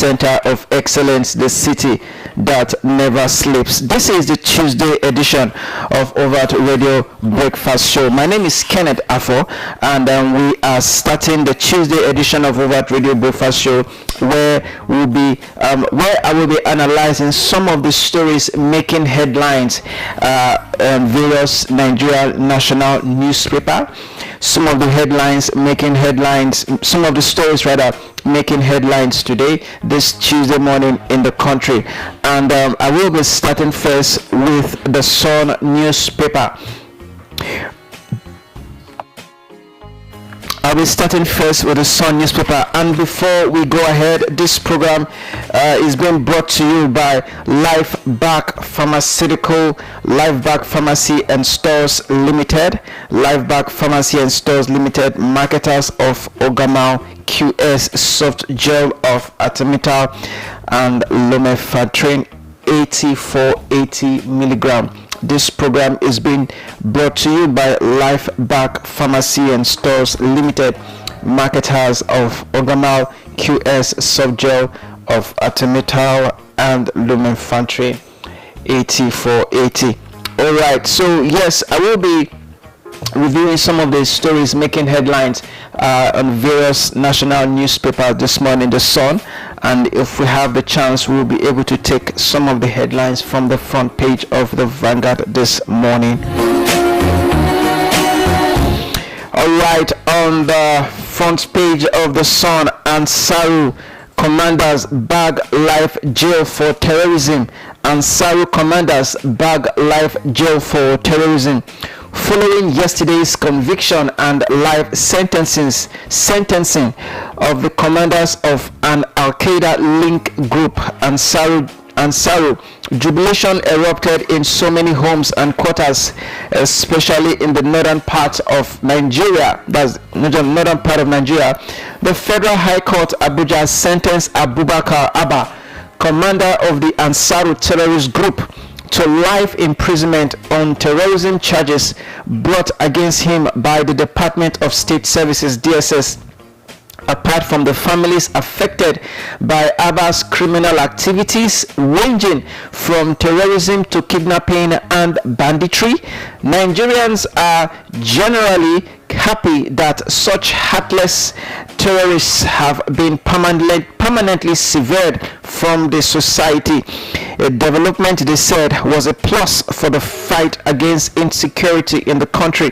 center of excellence, the city that never sleeps. This is the Tuesday edition of Overt Radio Breakfast Show. My name is Kenneth Afo, and we are starting the Tuesday edition of Overt Radio Breakfast Show, where I will be analyzing some of the stories making headlines on various Nigerian national newspaper. Some of the headlines making headlines, some of the stories rather making headlines today, this Tuesday morning in the country. And I will be starting first with the Sun newspaper. I'll be starting first with the Sun newspaper, and before we go ahead, this program is being brought to you by Lifeback Pharmacy and Stores Limited. Lifeback Pharmacy and Stores Limited, marketers of Ogamal QS soft gel of Artemether and lumefantrine 8480 milligram. This program is being brought to you by Lifeback Pharmacy and Stores Limited, marketers of Ogamal QS soft gel of Artemether and lumefantrine 8480. All right, so yes, I will be reviewing some of the stories making headlines on various national newspapers this morning, the Sun, and if we have the chance, we will be able to take some of the headlines from the front page of the Vanguard this morning. All right, on the front page of the Sun, Ansaru commanders bag life jail for terrorism. Ansaru commanders bag life jail for terrorism. Following yesterday's conviction and life sentencing of the commanders of an Al-Qaeda link group, Ansaru, jubilation erupted in so many homes and quarters, especially in the northern part of Nigeria. That's the northern part of Nigeria. The Federal High Court Abuja sentenced Abubakar Abba, commander of the Ansaru terrorist group, to life imprisonment on terrorism charges brought against him by the Department of State Services (DSS). Apart from the families affected by Abba's criminal activities ranging from terrorism to kidnapping and banditry, Nigerians are generally happy that such heartless terrorists have been permanently severed from the society. A development, they said, was a plus for the fight against insecurity in the country.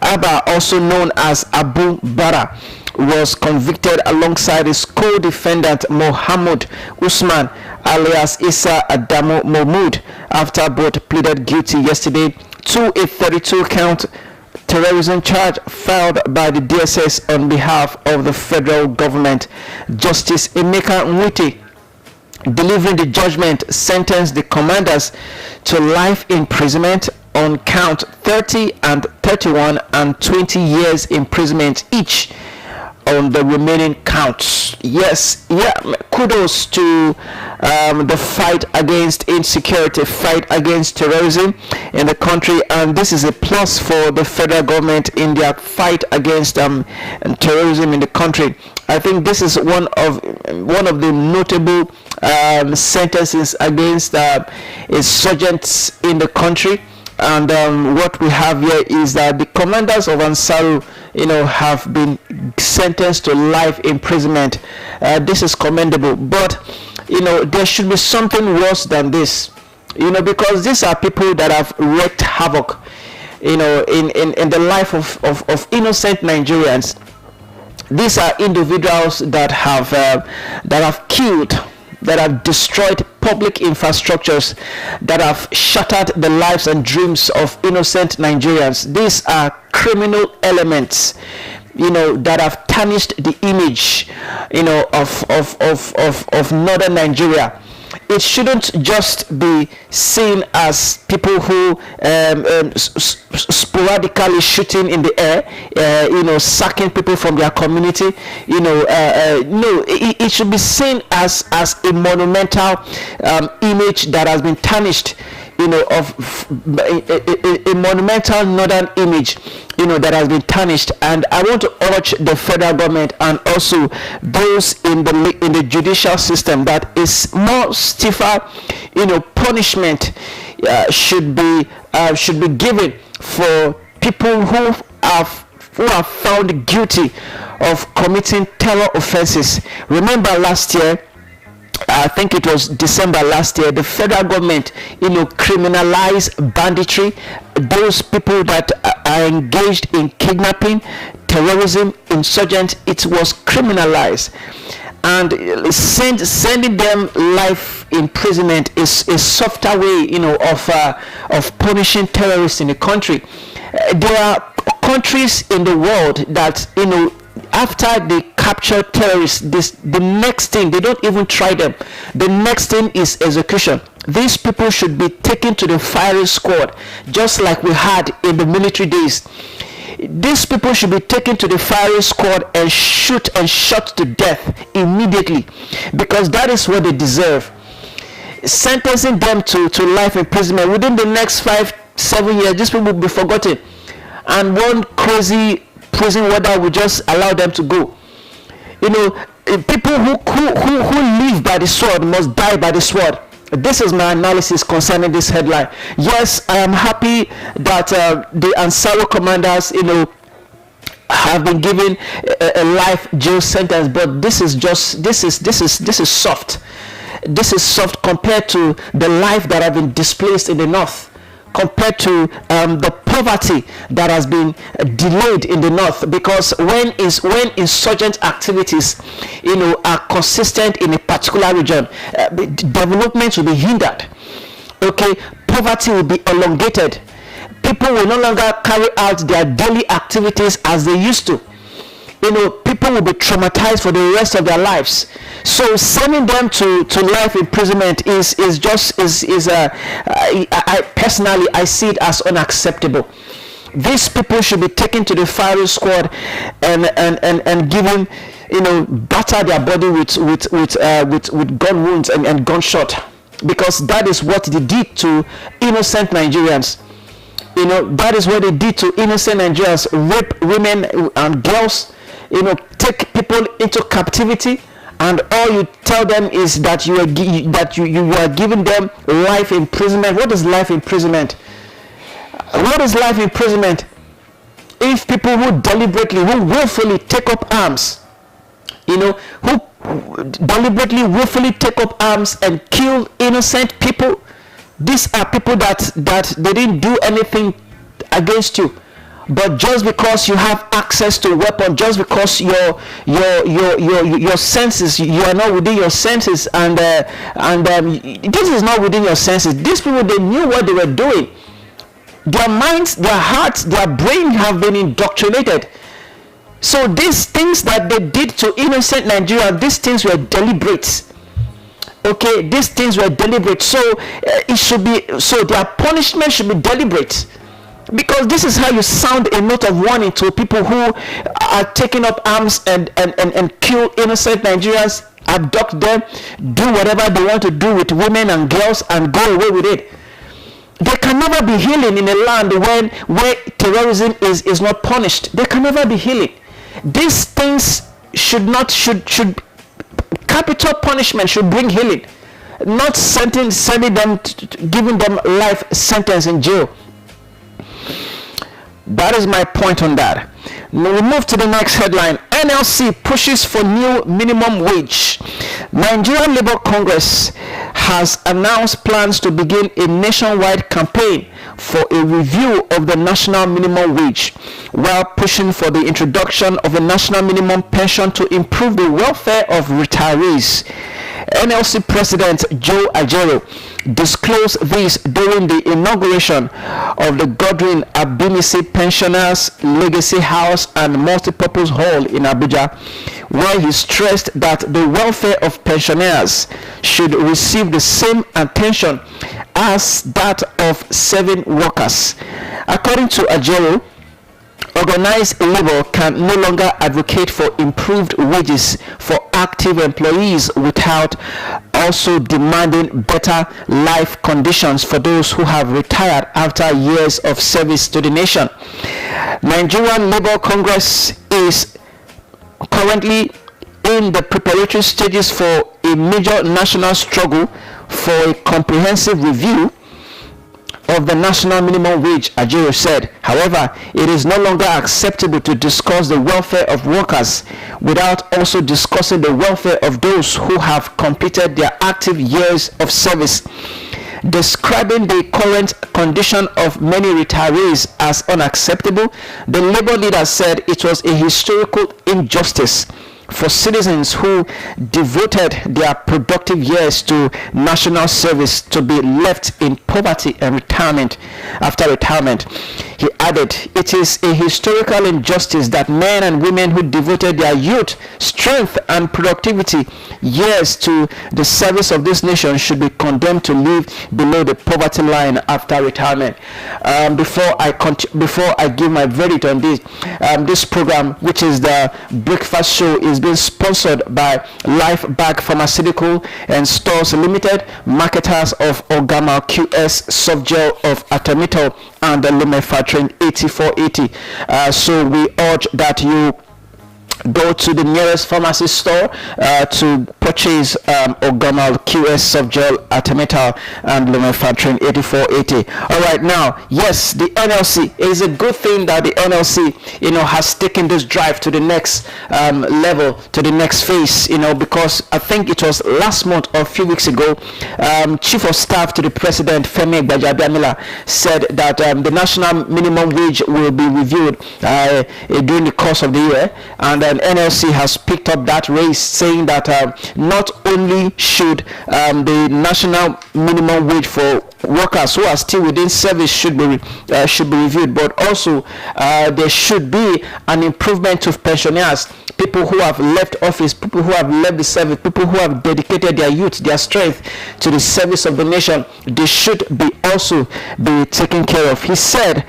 Abba, also known as Abu Bara, was convicted alongside his co-defendant Mohammed Usman alias Isa Adamu Mahmood after both pleaded guilty yesterday to a 32-count terrorism charge filed by the DSS on behalf of the federal government. Justice Emeka Nwite, delivering the judgment, sentenced the commanders to life imprisonment on count 30 and 31 and 20 years imprisonment each on the remaining counts. Yes, kudos to the fight against insecurity, fight against terrorism in the country, and this is a plus for the federal government in their fight against terrorism in the country. I think this is one of the notable sentences against insurgents in the country. And what we have here is that the commanders of Ansaru, have been sentenced to life imprisonment. This is commendable, but there should be something worse than this, because these are people that have wreaked havoc, in the life of innocent Nigerians. These are individuals that have killed, that have destroyed public infrastructures, that have shattered the lives and dreams of innocent Nigerians. These are criminal elements, that have tarnished the image, of northern Nigeria. It shouldn't just be seen as people who sporadically shooting in the air, sacking people from their community. No, it should be seen as a monumental image that has been tarnished, of a monumental northern image, that has been tarnished. And I want to urge the federal government and also those in the judicial system that is more stiffer, punishment should be given for people who are found guilty of committing terror offenses. Remember last year, I think it was December last year, the federal government, criminalized banditry, those people that are engaged in kidnapping, terrorism, insurgents. It was criminalized, and sending them life imprisonment is a softer way, of punishing terrorists in the country. There are countries in the world that, after they capture terrorists, the next thing, they don't even try them. The next thing is execution. These people should be taken to the firing squad, just like we had in the military days. These people should be taken to the firing squad and shot to death immediately, because that is what they deserve. Sentencing them to life imprisonment within the next 5-7 years, these people will be forgotten, and one crazy prison warden will just allow them to go. People who live by the sword must die by the sword. This is my analysis concerning this headline. Yes, I am happy that the Ansaru commanders, have been given a life jail sentence, but this is soft. This is soft compared to the life that have been displaced in the north, compared to the poverty that has been delayed in the north. Because when insurgent activities, are consistent in a particular region, development will be hindered. Okay, poverty will be elongated. People will no longer carry out their daily activities as they used to. People will be traumatized for the rest of their lives. So sending them to life imprisonment is I personally, I see it as unacceptable. These people should be taken to the firing squad and given, batter their body with gun wounds and gunshot, because that is what they did to innocent Nigerians. That is what they did to innocent Nigerians. Rape women and girls, take people into captivity, and all you tell them is that you are giving them life imprisonment. What is life imprisonment? What is life imprisonment? If people who deliberately, who willfully take up arms, who deliberately, willfully take up arms and kill innocent people, these are people that they didn't do anything against you, but just because you have access to a weapon, just because your senses, you are not within your senses, and this is not within your senses. These people, they knew what they were doing. Their minds, their hearts, their brain have been indoctrinated. So these things that they did to innocent Nigeria, these things were deliberate. Okay, these things were deliberate. So it should be, so their punishment should be deliberate. Because this is how you sound a note of warning to people who are taking up arms and kill innocent Nigerians, abduct them, do whatever they want to do with women and girls, and go away with it. There can never be healing in a land where terrorism is not punished. There can never be healing. These things should capital punishment should bring healing, not sending them, giving them life sentence in jail. That is my point on that. Now we move to the next headline. NLC pushes for new minimum wage. Nigerian Labour Congress has announced plans to begin a nationwide campaign for a review of the national minimum wage, while pushing for the introduction of a national minimum pension to improve the welfare of retirees. NLC President Joe Ajero disclosed this during the inauguration of the Godwin Abimisi Pensioners Legacy House and Multipurpose Hall in Abuja, where he stressed that the welfare of pensioners should receive the same attention as that of serving workers. According to Ajero, Organized labor can no longer advocate for improved wages for active employees without also demanding better life conditions for those who have retired after years of service to the nation. Nigerian Labour Congress is currently in the preparatory stages for a major national struggle for a comprehensive review of the national minimum wage, Ajero said. However, it is no longer acceptable to discuss the welfare of workers without also discussing the welfare of those who have completed their active years of service. Describing the current condition of many retirees as unacceptable, the labor leader said it was a historical injustice for citizens who devoted their productive years to national service to be left in poverty and retirement after retirement. He added, it is a historical injustice that men and women who devoted their youth, strength, and productivity years to the service of this nation should be condemned to live below the poverty line after retirement. Before I give my verdict on this program, which is the Breakfast Show, is being sponsored by Life Bag Pharmaceutical and Stores Limited, marketers of Ogama QS Softgel of Artemetol and the Lumefantrine 8480. So we urge that you go to the nearest pharmacy store to purchase Ogama QS Softgel, Artemetol, and Lumefantrine 8480. All right, now, yes, the NLC is a good thing that the NLC, has taken this drive to the next level, to the next phase, because I think it was last month or a few weeks ago, Chief of Staff to the President, Femi Gbajabiamila, said that the national minimum wage will be reviewed during the course of the year, and NLC has picked up that race, saying that not only should the national minimum wage for workers who are still within service should be reviewed, but also there should be an improvement to pensioners, people who have left office, people who have left the service, people who have dedicated their youth, their strength to the service of the nation. They should be also be taken care of. He said,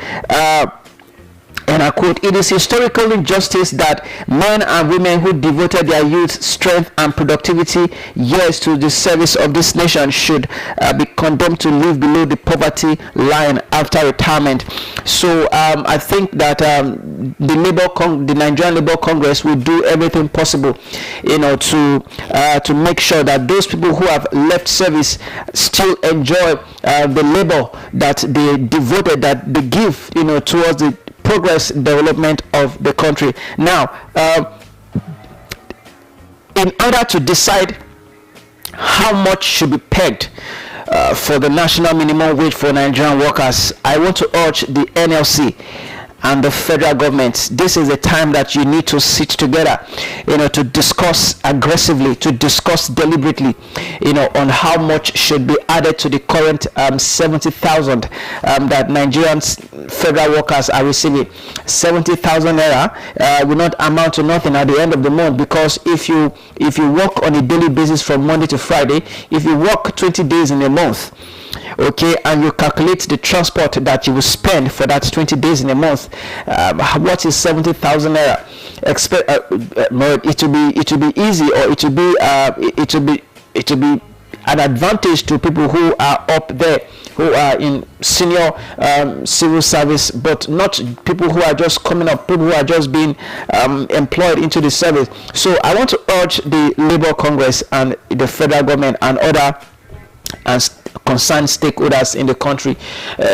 and I quote, it is historical injustice that men and women who devoted their youth, strength, and productivity years to the service of this nation should be condemned to live below the poverty line after retirement. So I think that the Nigerian Labour Congress will do everything possible, to make sure that those people who have left service still enjoy the labor that they devoted, that they give, towards the progress development of the country. Now, in order to decide how much should be pegged for the national minimum wage for Nigerian workers, I want to urge the NLC and the federal government. This is the time that you need to sit together, to discuss aggressively, to discuss deliberately, on how much should be added to the current 70,000 that Nigerian federal workers are receiving. 70,000 naira will not amount to nothing at the end of the month, because if you work on a daily basis from Monday to Friday, if you work 20 days in a month, okay, and you calculate the transport that you will spend for that 20 days in a month, what is 70,000 naira? It will be easy, or it will be an advantage to people who are up there, who are in senior civil service, but not people who are just coming up, people who are just being employed into the service. So I want to urge the Labour Congress and the federal government and other and concerned stakeholders in the country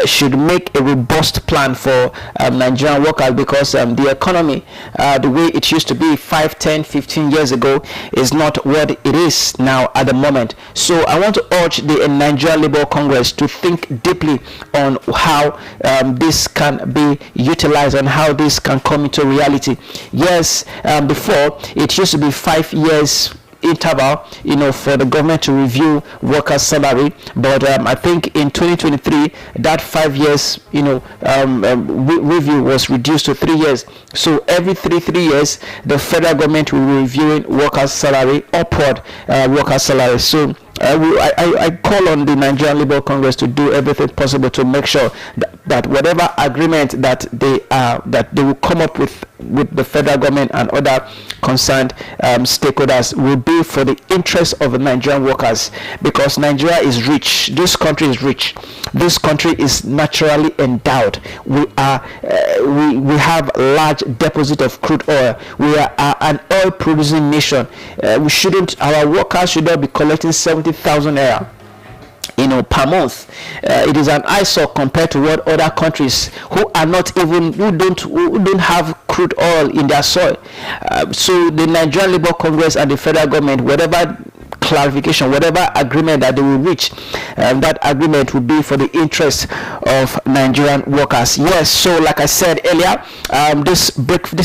should make a robust plan for Nigerian workers, because the economy, the way it used to be 5, 10, 15 years ago, is not what it is now at the moment. So I want to urge the Nigerian Labour Congress to think deeply on how this can be utilized and how this can come into reality. Yes, before it used to be 5 years interval, for the government to review workers' salary, but I think in 2023 that 5 years, review was reduced to 3 years. So every three years, the federal government will be reviewing workers' salary, upward workers' salary. So I call on the Nigerian Labour Congress to do everything possible to make sure that whatever agreement that they will come up with the federal government and other concerned stakeholders will be for the interest of the Nigerian workers, because Nigeria is rich. This country is rich. This country is naturally endowed. We have large deposit of crude oil. We are an oil producing nation. Our workers should not be collecting 70,000 naira per month. It is an eyesore compared to what other countries who don't have crude oil in their soil. So the Nigerian Labour Congress and the federal government, whatever clarification, whatever agreement that they will reach, that agreement will be for the interest of Nigerian workers. Yes, so like I said earlier, this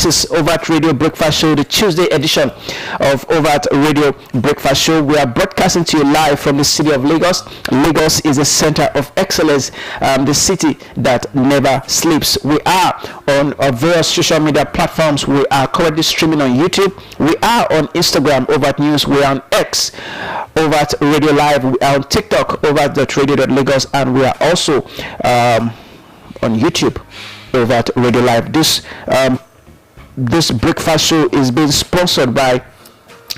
is Overt Radio Breakfast Show, the Tuesday edition of Overt Radio Breakfast Show. We are broadcasting to you live from the city of Lagos. Lagos is the center of excellence, the city that never sleeps. We are on various social media platforms. We are currently streaming on YouTube. We are on Instagram, Overt News. We are on X, Overt Radio Live. We are on TikTok, overt.radio.lagos, and we are also on YouTube, Overt Radio Live. This breakfast show is being sponsored by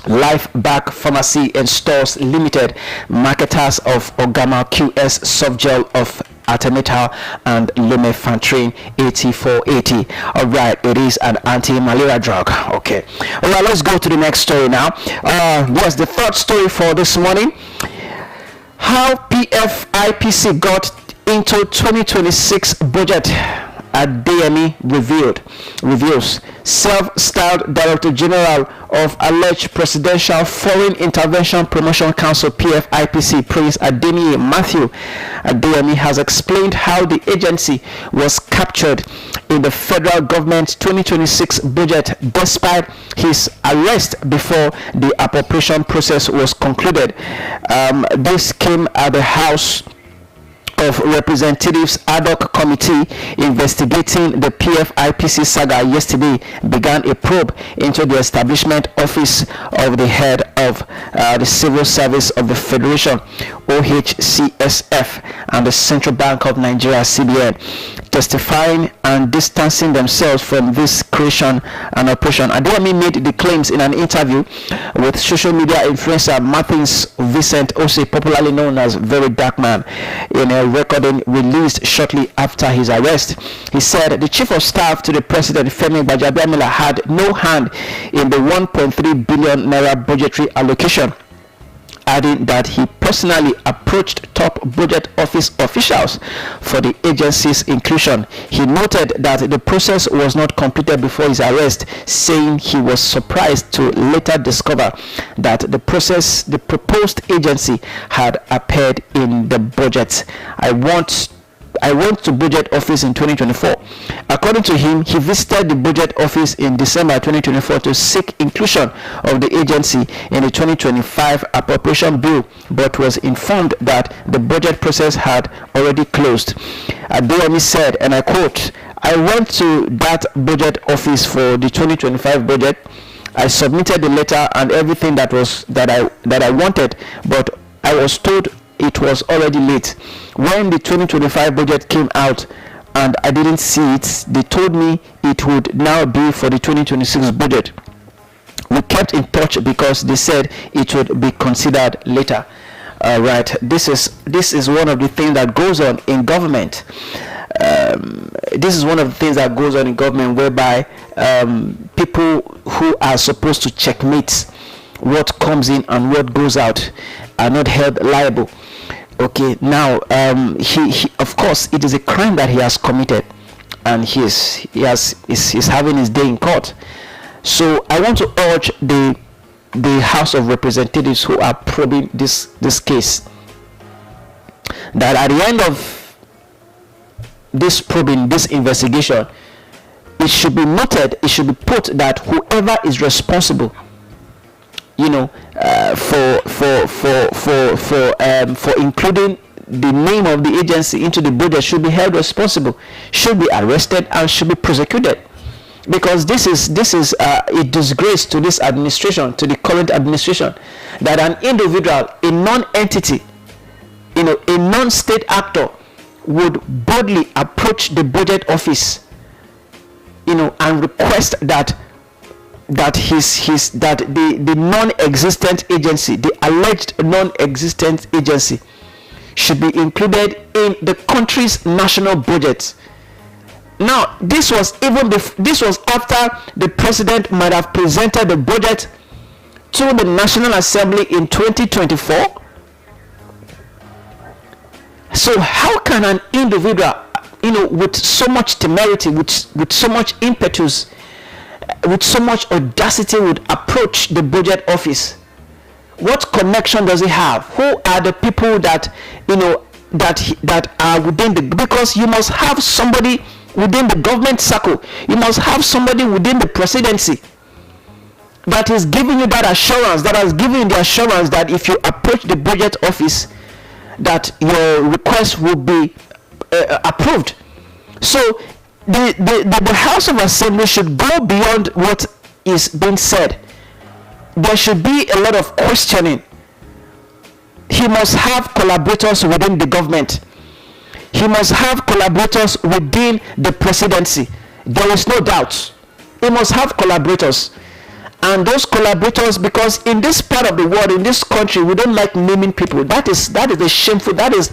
Life Back Pharmacy and Stores Limited, marketers of Ogama QS Softgel of Artemether and Lumefantrine 8480. All right, it is an anti-malaria drug. Okay, all right, let's go to the next story now. Yes, the third story for this morning: how PFIPC got into 2026 budget. Adeyemi reveals. Self-styled Director General of alleged Presidential Foreign Intervention Promotion Council PFIPC, Prince Adeyemi Matthew Adeyemi, has explained how the agency was captured in the federal government 2026 budget despite his arrest before the appropriation process was concluded. This came at the House of Representatives ad hoc committee investigating the PFIPC saga yesterday began a probe into the establishment office of the head of the Civil Service of the Federation, OHCSF, and the Central Bank of Nigeria, CBN. Testifying and distancing themselves from this creation and operation, Adeyemi made the claims in an interview with social media influencer Martins Vincent Ose, popularly known as Very Dark Man, in a recording released shortly after his arrest. He said the chief of staff to the president, Femi Gbajabiamila, had no hand in the 1.3 billion naira budgetary allocation, adding that he personally approached top budget office officials for the agency's inclusion. He noted that the process was not completed before his arrest, saying he was surprised to later discover that the proposed agency had appeared in the budget. I went to budget office in 2024. According to him, he visited the budget office in December 2024 to seek inclusion of the agency in the 2025 appropriation bill, but was informed that the budget process had already closed. Adeyemi said, and I quote, "I went to that budget office for the 2025 budget. I submitted the letter and everything that I wanted, but I was told it was already late. When the 2025 budget came out and I didn't see it, they told me it would now be for the 2026 budget. We kept in touch because they said it would be considered later." Right, this is one of the things that goes on in government. This is one of the things that goes on in government, whereby people who are supposed to checkmate what comes in and what goes out are not held liable. Okay, now he of course it is a crime that he has committed, and he's having his day in court. So I want to urge the House of Representatives who are probing this case, that at the end of this probing, this investigation, it should be noted, it should be put that whoever is responsible, for including the name of the agency into the budget should be held responsible, should be arrested, and should be prosecuted. because this is a disgrace to this administration, to the current administration, that an individual, a non-entity, a non-state actor would boldly approach the budget office, and request that the non-existent agency, the alleged non-existent agency, should be included in the country's national budget. Now, this was after the president might have presented the budget to the National Assembly in 2024. So how can an individual, with so much temerity, with so much impetus, with so much audacity, would approach the budget office? What connection does he have? Who are the people that that are within the? Because you must have somebody within the government circle. You must have somebody within the presidency that is giving you that assurance, that has given you the assurance that if you approach the budget office, that your request will be approved. So the House of Assembly should go beyond what is being said. There should be a lot of questioning. He must have collaborators within the government. He must have collaborators within the presidency. There is no doubt. He must have collaborators. And those collaborators, because in this part of the world, in this country, we don't like naming people. That is a shameful. That is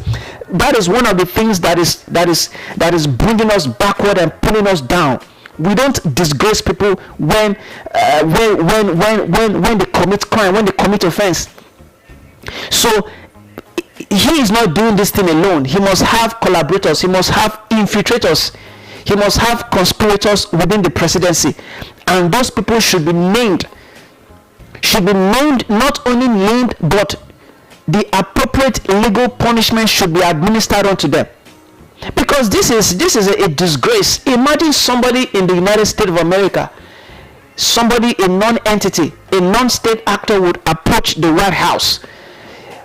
one of the things that is bringing us backward and pulling us down. We don't disgrace people when they commit crime, when they commit offense. So he is not doing this thing alone. He must have collaborators. He must have infiltrators. He must have conspirators within the presidency, and those people should be named. Not only named, but the appropriate legal punishment should be administered onto them. Because this is a disgrace. Imagine somebody in the United States of America, somebody, a non-entity, a non-state actor, would approach the White House,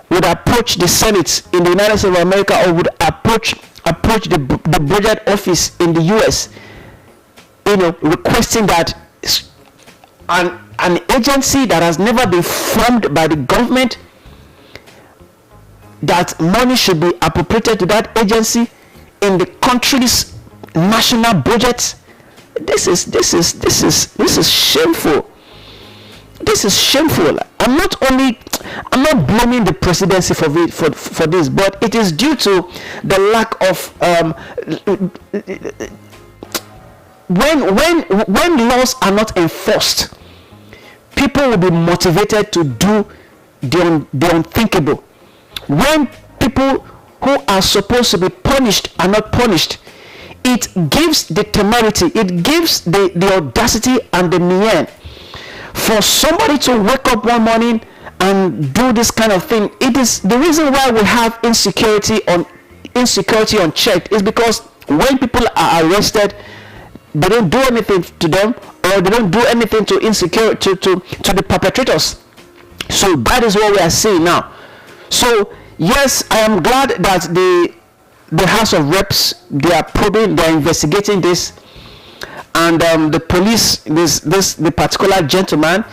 would approach the Senate in the United States of America, or would approach the budget office in the US, requesting that an agency that has never been formed by the government, that money should be appropriated to that agency in the country's national budget. This is shameful. This is shameful. I'm not blaming the presidency for this, but it is due to the lack of when laws are not enforced, people will be motivated to do the unthinkable. When people who are supposed to be punished are not punished, it gives the temerity, it gives the audacity and the mien for somebody to wake up one morning and do this kind of thing. It is the reason why we have insecurity unchecked, is because when people are arrested, they don't do anything to them, or they don't do anything to the perpetrators. So that is what we are seeing now. So yes, I am glad that the House of Reps, they are probing, they are investigating this, and the police, the particular gentleman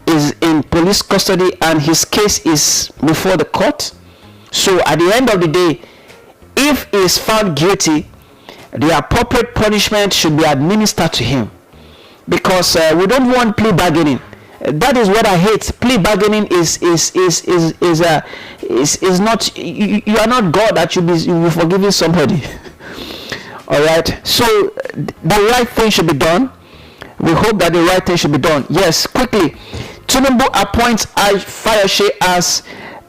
is in police custody, and his case is before the court. So at the end of the day, if he is found guilty, the appropriate punishment should be administered to him, because we don't want plea bargaining. That is what I hate. Plea bargaining is not. You are not God that you be forgiving somebody. All right. So the right thing should be done. We hope that the right thing should be done. Yes. Quickly, Tinubu appoints Fayose as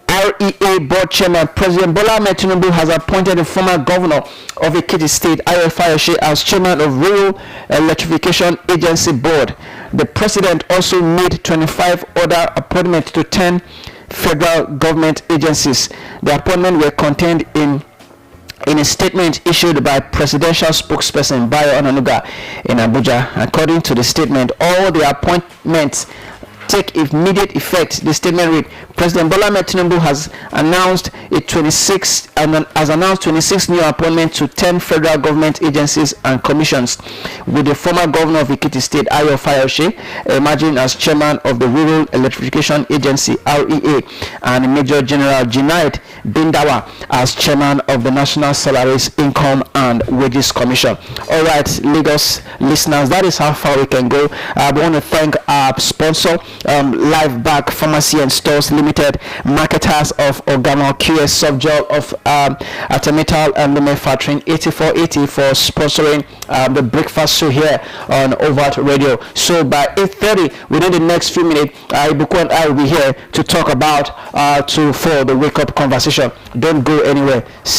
REA board chairman. President Bola Ahmed Tinubu has appointed the former governor of Ekiti State, Fayose, as chairman of Rural Electrification Agency Board. The president also made 25 other appointments to 10 federal government agencies. The appointments were contained in a statement issued by presidential spokesperson Bayo Onanuga in Abuja. According to the statement, all the appointments take immediate effect. The statement read, President Bola Ahmed Tinubu has announced 26 new appointments to 10 federal government agencies and commissions, with the former governor of Ekiti State, Ayo Fayose, emerging as chairman of the Rural Electrification Agency, REA, and Major General Junaid Bindawa as chairman of the National Salaries, Income and Wages Commission. All right, Lagos listeners, that is how far we can go. I want to thank our sponsor, Live Back Pharmacy and Stores Limited, marketers of Organo QS Softgel of Artemetal and Manufacturing 8480 for sponsoring the breakfast show here on Overt Radio. So by 8:30, within the next few minutes, Ibuku and I will be here to talk about for the wake up conversation. Don't go anywhere.